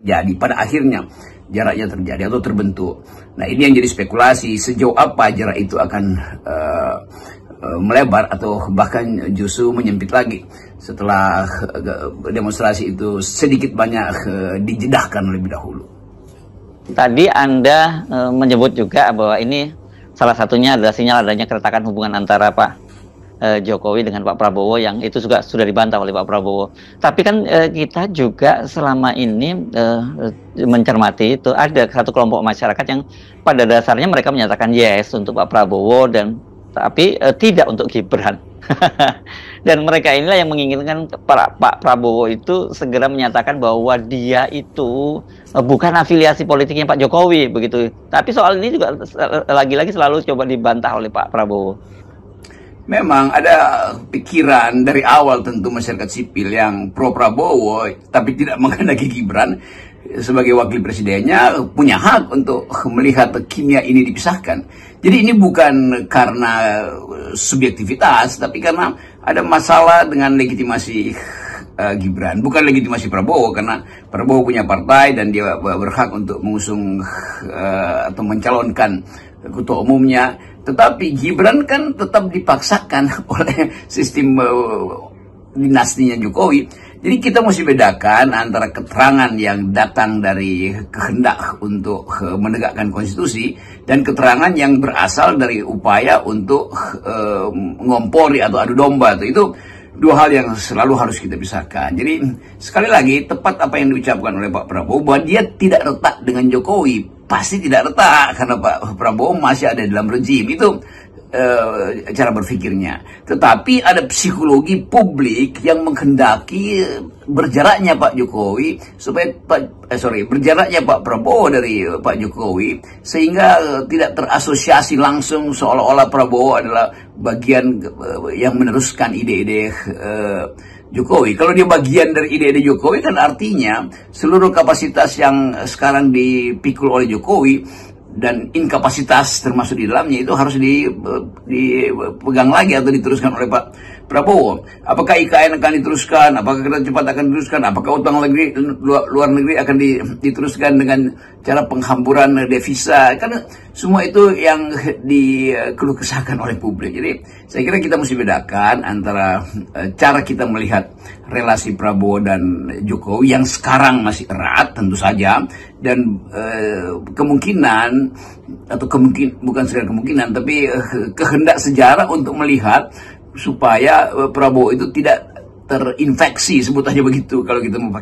terjadi. Pada akhirnya jaraknya terjadi atau terbentuk. Nah, ini yang jadi spekulasi sejauh apa jarak itu akan melebar atau bahkan justru menyempit lagi setelah demonstrasi itu sedikit banyak dijedahkan lebih dahulu. Tadi Anda menyebut juga bahwa ini salah satunya adalah sinyal adanya keretakan hubungan antara Pak Jokowi dengan Pak Prabowo, yang itu juga sudah dibantah oleh Pak Prabowo. Tapi kan kita juga selama ini mencermati itu ada satu kelompok masyarakat yang pada dasarnya mereka menyatakan yes untuk Pak Prabowo tapi tidak untuk Gibran. Dan mereka inilah yang menginginkan Pak Prabowo itu segera menyatakan bahwa dia itu bukan afiliasi politiknya Pak Jokowi begitu. Tapi soal ini juga lagi-lagi selalu coba dibantah oleh Pak Prabowo. Memang ada pikiran dari awal tentu masyarakat sipil yang pro Prabowo tapi tidak menghendaki Gibran sebagai wakil presidennya punya hak untuk melihat kimia ini dipisahkan. Jadi ini bukan karena subjektivitas, tapi karena ada masalah dengan legitimasi Gibran, bukan legitimasi Prabowo, karena Prabowo punya partai dan dia berhak untuk mengusung atau mencalonkan ketua umumnya. Tetapi Gibran kan tetap dipaksakan oleh sistem dinastinya Jokowi. Jadi kita mesti bedakan antara keterangan yang datang dari kehendak untuk menegakkan konstitusi dan keterangan yang berasal dari upaya untuk ngompori atau adu domba. Itu dua hal yang selalu harus kita pisahkan. Jadi sekali lagi tepat apa yang diucapkan oleh Pak Prabowo bahwa dia tidak retak dengan Jokowi. Pasti tidak retak karena Pak Prabowo masih ada dalam rejim. Itu cara berpikirnya. Tetapi ada psikologi publik yang menghendaki berjaraknya Pak Jokowi supaya berjaraknya Pak Prabowo dari Pak Jokowi sehingga tidak terasosiasi langsung seolah-olah Prabowo adalah bagian yang meneruskan ide-ide Jokowi. Kalau dia bagian dari ide-ide Jokowi kan artinya seluruh kapasitas yang sekarang dipikul oleh Jokowi dan inkapasitas termasuk di dalamnya itu harus dipegang lagi atau diteruskan oleh Pak Prabowo. Apakah IKN akan diteruskan? Apakah kereta cepat akan diteruskan? Apakah utang luar negeri akan diteruskan dengan cara penghamburan devisa? Karena semua itu yang dikeluh kesahkan oleh publik. Jadi saya kira kita mesti bedakan antara cara kita melihat relasi Prabowo dan Jokowi yang sekarang masih erat tentu saja, dan kemungkinan atau bukan sekedar kemungkinan tapi kehendak sejarah untuk melihat supaya Prabowo itu tidak terinfeksi, sebut aja begitu kalau kita mau pakai